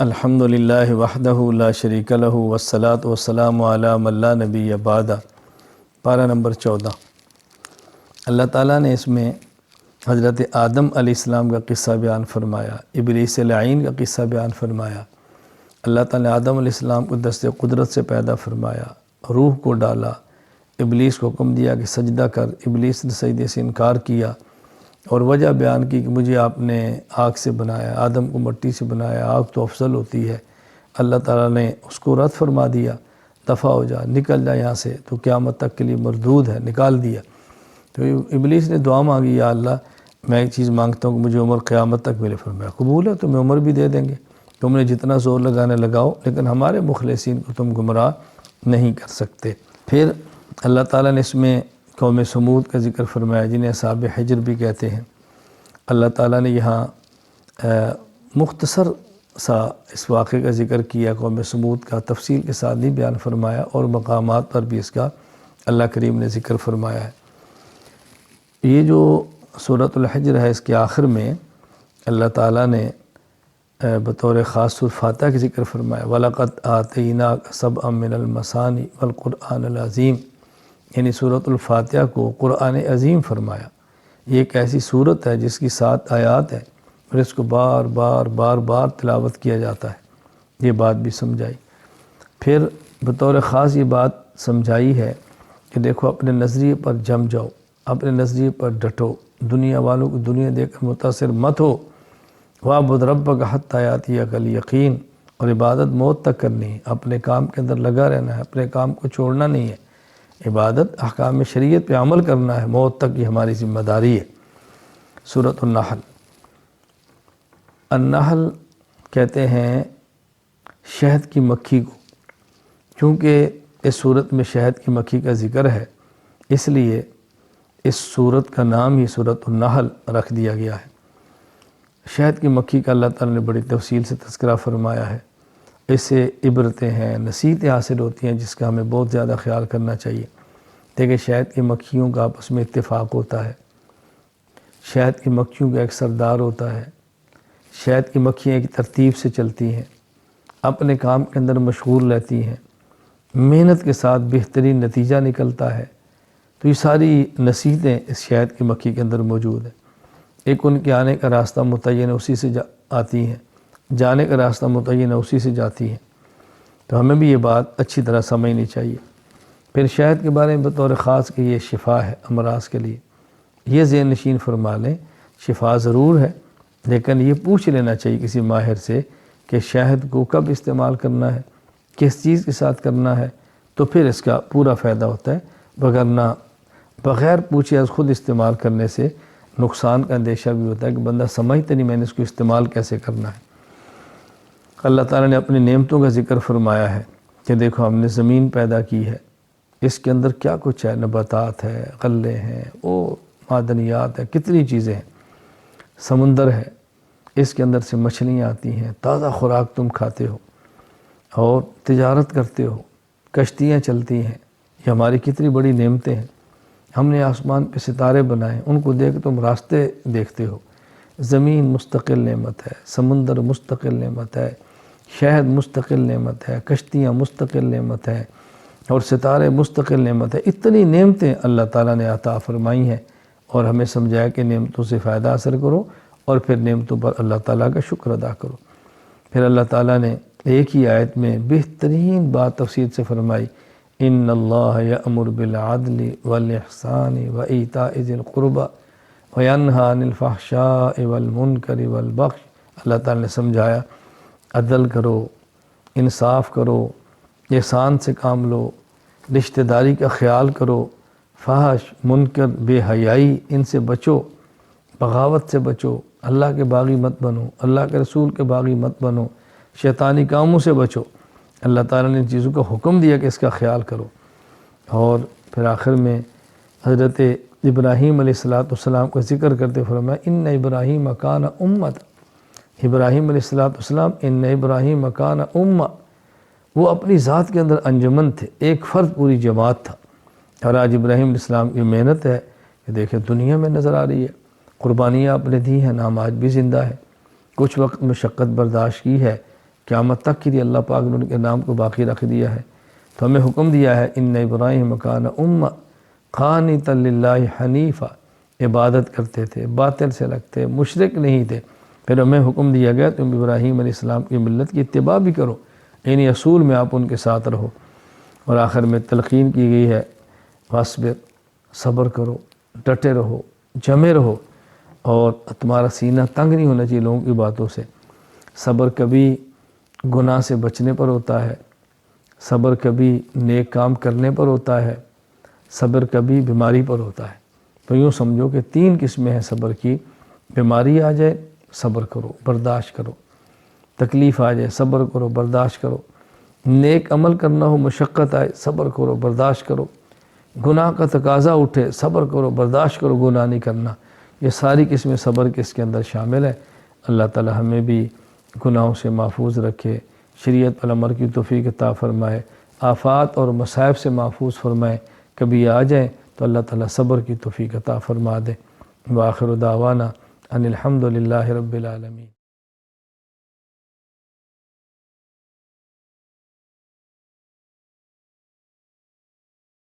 الحمدللہ وحدہ لا شریک لہ والصلاة والسلام علی من لا نبی بعد۔ پارہ نمبر 14۔ اللہ تعالیٰ نے اس میں حضرت آدم علیہ السلام کا قصہ بیان فرمایا، ابلیس لعین کا قصہ بیان فرمایا۔ اللہ تعالیٰ نے آدم علیہ السلام کو دست قدرت سے پیدا فرمایا، روح کو ڈالا، ابلیس کو حکم دیا کہ سجدہ کر، ابلیس نے سجدے سے انکار کیا اور وجہ بیان کی کہ مجھے آپ نے آگ سے بنایا، آدم کو مٹی سے بنایا، آگ تو افضل ہوتی ہے۔ اللہ تعالیٰ نے اس کو رد فرما دیا، دفع ہو جا، نکل جا یہاں سے، تو قیامت تک کے لیے مردود ہے، نکال دیا۔ تو ابلیس نے دعا مانگی، یا اللہ میں ایک چیز مانگتا ہوں کہ مجھے عمر قیامت تک ملے۔ فرمایا قبول ہے، تمہیں عمر بھی دے دیں گے، تم نے جتنا زور لگانے لگاؤ، لیکن ہمارے مخلصین کو تم گمراہ نہیں کر سکتے۔ پھر اللہ تعالیٰ نے اس میں قوم سمود کا ذکر فرمایا، جنہیں اصحاب حجر بھی کہتے ہیں۔ اللہ تعالیٰ نے یہاں مختصر سا اس واقعے کا ذکر کیا، قوم سمود کا تفصیل کے ساتھ نہیں بیان فرمایا، اور مقامات پر بھی اس کا اللہ کریم نے ذکر فرمایا ہے۔ یہ جو سورۃ الحجر ہے، اس کے آخر میں اللہ تعالیٰ نے بطور خاص سورۃ فاتحہ کا ذکر فرمایا، وَلَقَدْ آتَيْنَاكَ سَبْعًا مِّنَ الْمَثَانِِ وَالْقُرْآنَ الْعَظِيمِ، یعنی سورۃ الفاتحہ کو قرآن عظیم فرمایا۔ یہ ایک ایسی صورت ہے جس کی 7 آیات ہیں اور اس کو بار بار تلاوت کیا جاتا ہے، یہ بات بھی سمجھائی۔ پھر بطور خاص یہ بات سمجھائی ہے کہ دیکھو اپنے نظریے پر جم جاؤ، اپنے نظریے پر ڈٹو، دنیا والوں کو دنیا دیکھ کر متاثر مت ہو۔ وَاعْبُدْ رَبَّكَ حَتَّىٰ يَأْتِيَكَ الْيَقِينُ، اور عبادت موت تک کرنی ہے، اپنے کام کے اندر لگا رہنا ہے، اپنے کام کو چھوڑنا نہیں ہے۔ عبادت احکام شریعت پہ عمل کرنا ہے، موت تک یہ ہماری ذمہ داری ہے۔ سورۃ النحل۔ النحل کہتے ہیں شہد کی مکھی کو، چونکہ اس صورت میں شہد کی مکھی کا ذکر ہے، اس لیے اس صورت کا نام ہی سورۃ النحل رکھ دیا گیا ہے۔ شہد کی مکھی کا اللہ تعالیٰ نے بڑی تفصیل سے تذکرہ فرمایا ہے۔ اس سے عبرتیں ہیں، نصیحتیں حاصل ہوتی ہیں، جس کا ہمیں بہت زیادہ خیال کرنا چاہیے۔ دیکھیں شہد کی مکھیوں کا آپس میں اتفاق ہوتا ہے، شہد کی مکھیوں کا ایک سردار ہوتا ہے، شہد کی مکھیاں ایک ترتیب سے چلتی ہیں، اپنے کام کے اندر مشغول رہتی ہیں، محنت کے ساتھ بہترین نتیجہ نکلتا ہے۔ تو یہ ساری نصیحتیں اس شہد کی مکھی کے اندر موجود ہیں۔ ایک ان کے آنے کا راستہ متعین ہے، اسی سے آتی ہیں، جانے کا راستہ متعین ہے، اسی سے جاتی ہیں۔ تو ہمیں بھی یہ بات اچھی طرح سمجھنی چاہیے۔ پھر شہد کے بارے میں بطور خاص کہ یہ شفا ہے امراض کے لیے، یہ ذہن نشین فرما لیں، شفا ضرور ہے، لیکن یہ پوچھ لینا چاہیے کسی ماہر سے کہ شہد کو کب استعمال کرنا ہے، کس چیز کے ساتھ کرنا ہے، تو پھر اس کا پورا فائدہ ہوتا ہے۔ بغیر پوچھے از خود استعمال کرنے سے نقصان کا اندیشہ بھی ہوتا ہے کہ بندہ سمجھتے نہیں میں نے اس کو استعمال کیسے کرنا ہے۔ اللہ تعالیٰ نے اپنی نعمتوں کا ذکر فرمایا ہے کہ دیکھو ہم نے زمین پیدا کی ہے، اس کے اندر کیا کچھ ہے، نباتات ہے، غلے ہیں، معدنیات ہیں، کتنی چیزیں ہیں، سمندر ہے، اس کے اندر سے مچھلیاں آتی ہیں، تازہ خوراک تم کھاتے ہو اور تجارت کرتے ہو، کشتیاں چلتی ہیں، یہ ہماری کتنی بڑی نعمتیں ہیں۔ ہم نے آسمان پہ ستارے بنائے، ان کو دیکھ تم راستے دیکھتے ہو۔ زمین مستقل نعمت ہے، سمندر مستقل نعمت ہے، شہد مستقل نعمت ہے، کشتیاں مستقل نعمت ہے، اور ستارے مستقل نعمت ہے۔ اتنی نعمتیں اللہ تعالیٰ نے عطا فرمائی ہیں، اور ہمیں سمجھایا کہ نعمتوں سے فائدہ حاصل کرو اور پھر نعمتوں پر اللہ تعالیٰ کا شکر ادا کرو۔ پھر اللہ تعالیٰ نے ایک ہی آیت میں بہترین بات تفصیل سے فرمائی، ان اللہ یأمر بالعدل والاحسان وایتاء ذی القربی وینہی عن الفحشاء والمنکر والبغی۔ اللہ تعالیٰ نے سمجھایا عدل کرو، انصاف کرو، احسان سے کام لو، رشتہ داری کا خیال کرو، فحش، منکر، بے حیائی، ان سے بچو، بغاوت سے بچو، اللہ کے باغی مت بنو، اللہ کے رسول کے باغی مت بنو، شیطانی کاموں سے بچو۔ اللہ تعالیٰ نے ان چیزوں کا حکم دیا کہ اس کا خیال کرو۔ اور پھر آخر میں حضرت ابراہیم علیہ السلام کا ذکر کرتے فرمایا، ان ابراہیم کان امۃ، ابراہیم علیہ السلام ان ابراہیم کان امہ، وہ اپنی ذات کے اندر انجمن تھے، ایک فرد پوری جماعت تھا۔ اور آج ابراہیم علیہ السلام کی محنت ہے کہ دیکھیں دنیا میں نظر آ رہی ہے، قربانیاں آپ نے دی ہیں، نام آج بھی زندہ ہے، کچھ وقت مشقت برداشت کی ہے قیامت تک کے لیے اللہ پاک نے ان کے نام کو باقی رکھ دیا ہے۔ تو ہمیں حکم دیا ہے ان ابراہیم کان امہ قانتا للہ حنیفا، عبادت کرتے تھے، باطل سے لگتے، مشرک نہیں تھے۔ پھر ہمیں حکم دیا گیا تم ابراہیم علیہ السلام کی ملت کی اتباع بھی کرو، انہی اصول میں آپ ان کے ساتھ رہو۔ اور آخر میں تلقین کی گئی ہے فاصبر، صبر کرو، ڈٹے رہو، جمے رہو، اور تمہارا سینہ تنگ نہیں ہونا چاہیے لوگوں کی باتوں سے۔ صبر کبھی گناہ سے بچنے پر ہوتا ہے، صبر کبھی نیک کام کرنے پر ہوتا ہے، صبر کبھی بیماری پر ہوتا ہے۔ تو یوں سمجھو کہ 3 قسمیں ہیں صبر کی، بیماری آ جائے صبر کرو، برداشت کرو، تکلیف آ جائے صبر کرو، برداشت کرو، نیک عمل کرنا ہو مشقت آئے صبر کرو، برداشت کرو، گناہ کا تقاضا اٹھے صبر کرو، برداشت کرو، گناہ نہیں کرنا۔ یہ ساری قسمیں صبر کے اس کے اندر شامل ہے۔ اللہ تعالی ہمیں بھی گناہوں سے محفوظ رکھے، شریعت پر عمل کی توفیق عطا فرمائے، آفات اور مصائب سے محفوظ فرمائے۔ کبھی آ جائیں تو اللہ تعالی صبر کی توفیق عطا فرما دے۔ وآخر دعوانا ان الحمد للہ رب العالمین۔